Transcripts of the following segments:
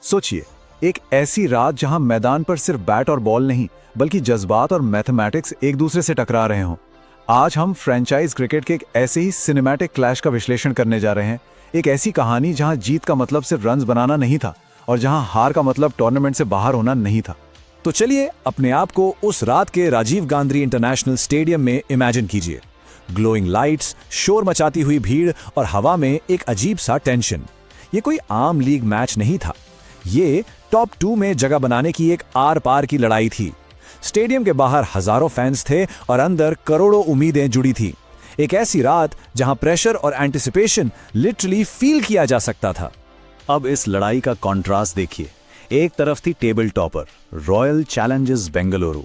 सोचिए, एक ऐसी रात जहां मैदान पर सिर्फ बैट और बॉल नहीं बल्कि जज्बात और मैथमेटिक्स एक दूसरे से टकरा रहे हों। आज हम फ्रेंचाइज क्रिकेट के एक ऐसे ही सिनेमैटिक क्लैश का विश्लेषण करने जा रहे हैं। एक ऐसी कहानी जहां जीत का मतलब सिर्फ रन्स बनाना नहीं था और जहां हार का मतलब टूर्नामेंट से बाहर होना नहीं था। तो चलिए अपने आप को उस रात के राजीव गांधी इंटरनेशनल स्टेडियम में इमेजिन कीजिए। ग्लोइंग लाइट्स, शोर मचाती हुई भीड़ और हवा में एक अजीब सा टेंशन। ये कोई आम लीग मैच नहीं था, ये टॉप 2 में जगह बनाने की एक आर पार की लड़ाई थी। स्टेडियम के बाहर हजारों फैंस थे और अंदर करोड़ों उम्मीदें जुड़ी थी। एक ऐसी रात जहां प्रेशर और एंटिसिपेशन लिटरली फील किया जा सकता था। अब इस लड़ाई का कॉन्ट्रास्ट देखिए। एक तरफ थी table topper royal Challengers Bengaluru,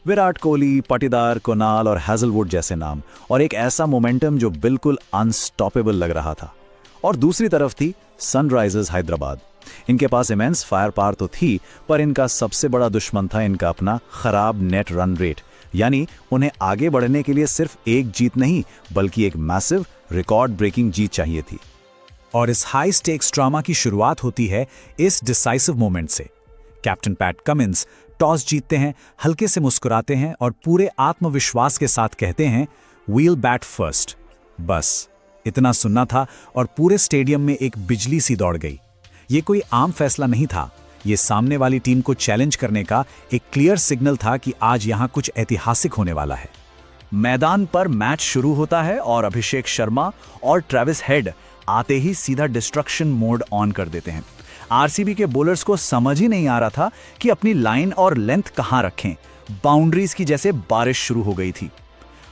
Virat Kohli, Patidar, Kunal और हैजलवुड जैसे नाम, और एक ऐसा मोमेंटम जो बिल्कुल अनस्टॉपेबल लग रहा था। और दूसरी तरफ थी सनराइजर्स हैदराबाद। इनके पास इमेंस फायर पावर तो थी, पर इनका सबसे बड़ा दुश्मन था इनका अपना खराब नेट रन रेट। यानी उन्हें आगे बढ़ने के लिए सिर्फ एक जीत नहीं बल्कि एक मैसिव रिकॉर्ड ब्रेकिंग जीत चाहिए थी। और इस हाई स्टेक्स ड्रामा की शुरुआत होती है इस डिसाइसिव मोमेंट से। कैप्टन पैट कमिंस टॉस जीतते हैं, हल्के से मुस्कुराते हैं और पूरे आत्मविश्वास के साथ कहते हैं, वील बैट फर्स्ट। बस इतना सुनना था और पूरे स्टेडियम में एक बिजली सी दौड़ गई। ये कोई आम फैसला नहीं था, ये सामने वाली टीम को चैलेंज करने का एक क्लियर सिग्नल था कि आज यहां कुछ ऐतिहासिक होने वाला है। मैदान पर मैच शुरू होता है और अभिषेक शर्मा और ट्रेविस हेड आते ही सीधा डिस्ट्रक्शन मोड ऑन कर देते हैं। आरसीबी के बॉलर्स को समझ ही नहीं आ रहा था कि अपनी लाइन और लेंथ कहां रखें। बाउंड्रीज की जैसे बारिश शुरू हो गई थी।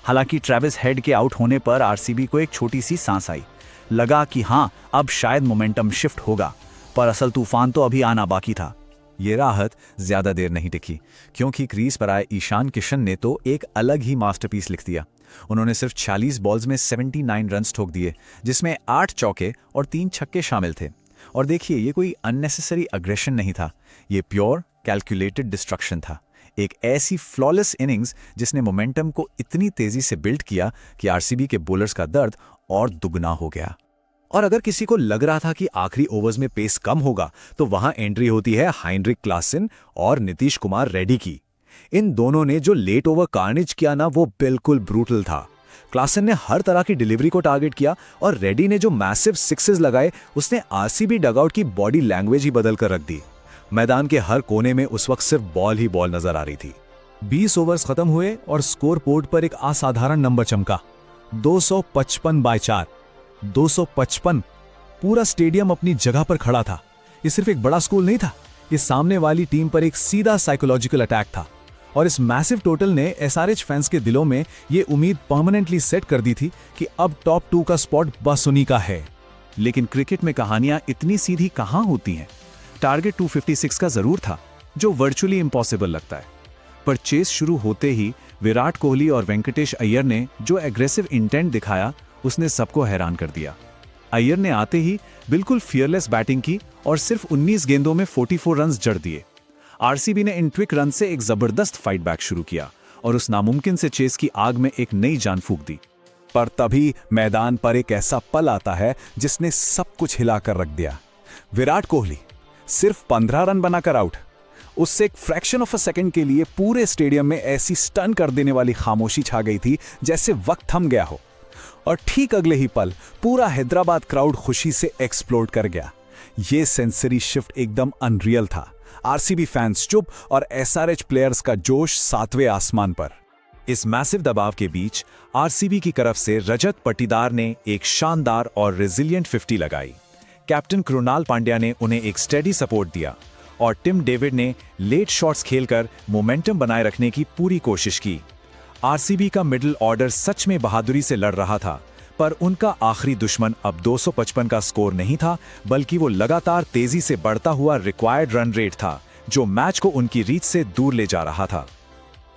हालांकि ट्रेविस हेड के आउट होने पर आरसीबी को एक छोटी सी सांस आई। लगा कि हां, अब शायद मोमेंटम शिफ्ट होगा, पर असल तूफान तो अभी आना बाकी था। ये राहत ज्यादा देर नहीं टिकी, क्योंकि क्रीज पर आए ईशान किशन ने तो एक अलग ही मास्टरपीस लिख दिया। उन्होंने सिर्फ 46 बॉल्स में 79 रन्स ठोक दिए, जिसमें 8 चौके और 3 छक्के शामिल थे। और देखिए, ये कोई अननेसेसरी अग्रेशन नहीं था, ये प्योर कैलकुलेटेड डिस्ट्रक्शन था। एक ऐसी फ्लॉलेस इनिंग्स जिसने मोमेंटम को इतनी तेजी से बिल्ड किया कि आरसीबी के बॉलर्स का दर्द और दुगना हो गया। और अगर किसी को लग रहा था कि आखिरी ओवर्स में पेस कम होगा, तो वहां एंट्री होती है हाइंड्रिक क्लासन और नीतीश कुमार रेड्डी की। इन दोनों ने जो लेट ओवर कार्नेज किया ना, वो बिल्कुल ब्रूटल था। क्लासन ने हर तरह की डिलीवरी को टारगेट किया और रेड्डी ने जो मैसिव सिक्सेस लगाए, उसने आरसीबी डगआउट की बॉडी लैंग्वेज ही बदल कर रख दी। मैदान के हर कोने में उस वक्त सिर्फ बॉल ही बॉल नजर आ रही थी। 20 ओवर्स खत्म हुए और स्कोर बोर्ड पर एक असाधारण नंबर चमका, 255/4। 255। पूरा स्टेडियम अपनी जगह पर खड़ा था। ये सिर्फ एक बड़ा स्कोर नहीं था, ये सामने वाली टीम पर एक सीधा साइकोलॉजिकल अटैक था। और इस मैसिव टोटल ने एसआरएच फैंस के दिलों में ये उम्मीद परमानेंटली सेट कर दी थी कि अब टॉप 2 का स्पॉट बस उन्हीं का है। लेकिन क्रिकेट में कहानियां इतनी सीधी कहां होती हैं। टारगेट 256 का जरूर था, जो वर्चुअली इम्पॉसिबल लगता है, पर चेस शुरू होते ही विराट कोहली और वेंकटेश अय्यर ने जो एग्रेसिव इंटेंट दिखाया, उसने सबको हैरान कर दिया। अय्यर ने आते ही बिल्कुल फियरलेस बैटिंग की और सिर्फ 19 गेंदों में 44 रन्स जड़ दिए। आरसीबी ने इन क्विक रन से एक जबरदस्त फाइट बैक शुरू किया और उस नामुमकिन से चेस की आग में एक नई जान फूंक दी। पर तभी मैदान पर एक ऐसा पल आता है जिसने सब कुछ हिलाकर रख दिया। विराट कोहली सिर्फ 15 रन बनाकर आउट। उससे एक फ्रैक्शन ऑफ अ सेकंड के लिए पूरे स्टेडियम में ऐसी स्टन कर देने वाली खामोशी छा गई थी जैसे वक्त थम गया हो। और ठीक अगले ही पल पूरा हैदराबाद क्राउड खुशी से एक्सप्लोड कर गया। यह सेंसरी शिफ्ट एकदम अनरियल था। आरसीबी फैंस चुप और एसआरएच प्लेयर्स का जोश 7वें आसमान पर। इस मैसिव दबाव के बीच आरसीबी की तरफ से रजत पाटीदार ने एक शानदार और रेजिलिएंट 50 लगाई। कैप्टन कृणाल पांड्या ने उन्हें एक स्टेडी सपोर्ट दिया और टिम डेविड ने लेट शॉट्स खेलकर मोमेंटम बनाए रखने की पूरी कोशिश की। आरसीबी का मिडिल ऑर्डर सच में बहादुरी से लड़ रहा था, पर उनका आखिरी दुश्मन अब 255 का स्कोर नहीं था, बल्कि वो लगातार तेजी से बढ़ता हुआ रिक्वायर्ड रन रेट था, जो मैच को उनकी रीच से दूर ले जा रहा था।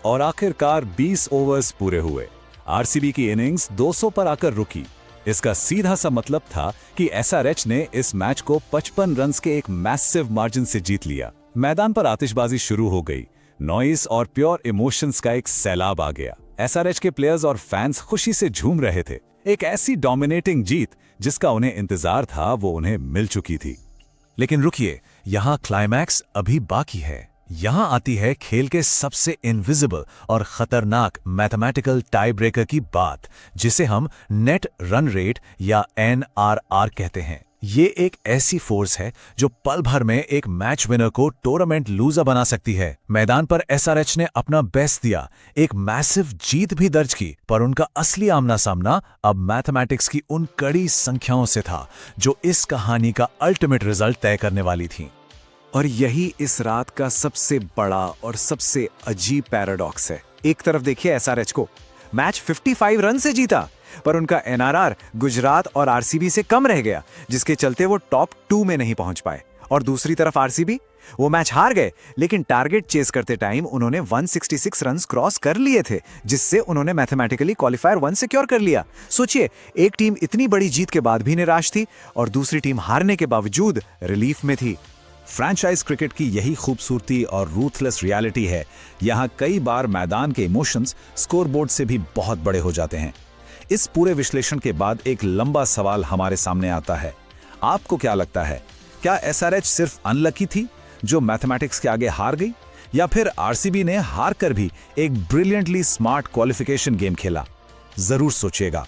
और आखिरकार 20 ओवर्स पूरे हुए। आरसीबी की इनिंग्स 200 पर आकर रुकी। इसका सीधा सा मतलब था कि एसआरएच ने इस मैच को 55 रन्स के एक मैसिव मार्जिन से जीत लिया। मैदान पर आतिशबाजी शुरू हो गई। नॉइस और प्योर इमोशंस का एक सैलाब आ गया। एसआरएच के प्लेयर्स और फैंस खुशी से झूम रहे थे। एक ऐसी डोमिनेटिंग जीत जिसका उन्हें इंतजार था, वो उन्हें मिल चुकी थी। लेकिन रुकिए, यहां क्लाइमैक्स अभी बाकी है। यहां आती है खेल के सबसे इनविजिबल और खतरनाक मैथमेटिकल टाई ब्रेकर की बात, जिसे हम नेट रन रेट या NRR कहते हैं। ये एक ऐसी फोर्स है जो पल भर में एक मैच विनर को टूर्नामेंट लूजर बना सकती है। मैदान पर SRH ने अपना बेस्ट दिया, एक मैसिव जीत भी दर्ज की, पर उनका असली आमना सामना अब मैथमेटिक्स की उन कड़ी संख्याओं से था जो इस कहानी का अल्टीमेट रिजल्ट तय करने वाली थी। और यही इस रात का सबसे बड़ा और सबसे अजीब पैराडॉक्स है। एक तरफ देखिए SRH को, मैच 55 रन से जीता, पर उनका NRR गुजरात और RCB से कम रह गया, जिसके चलते वो टॉप 2 में नहीं पहुंच पाए। और दूसरी तरफ RCB, वो मैच हार गए, लेकिन टारगेट चेस करते टाइम उन्होंने 166 रन क्रॉस कर लिए थे, जिससे उन्होंने मैथमेटिकली क्वालिफायर 1 सिक्योर कर लिया। सोचिए, एक टीम इतनी बड़ी जीत के बाद भी निराश थी और दूसरी टीम हारने के बावजूद रिलीफ में थी। फ्रैंचाइज क्रिकेट की यही खूबसूरती और रूथलेस रियलिटी है। यहाँ कई बार मैदान के इमोशंस स्कोरबोर्ड से भी बहुत बड़े हो जाते हैं। इस पूरे विश्लेषण के बाद एक लंबा सवाल हमारे सामने आता है, आपको क्या लगता है, क्या SRH सिर्फ अनलकी थी जो मैथमेटिक्स के आगे हार गई, या फिर RCB ने हार कर भी एक ब्रिलियंटली स्मार्ट क्वालिफिकेशन गेम खेला? जरूर सोचिएगा।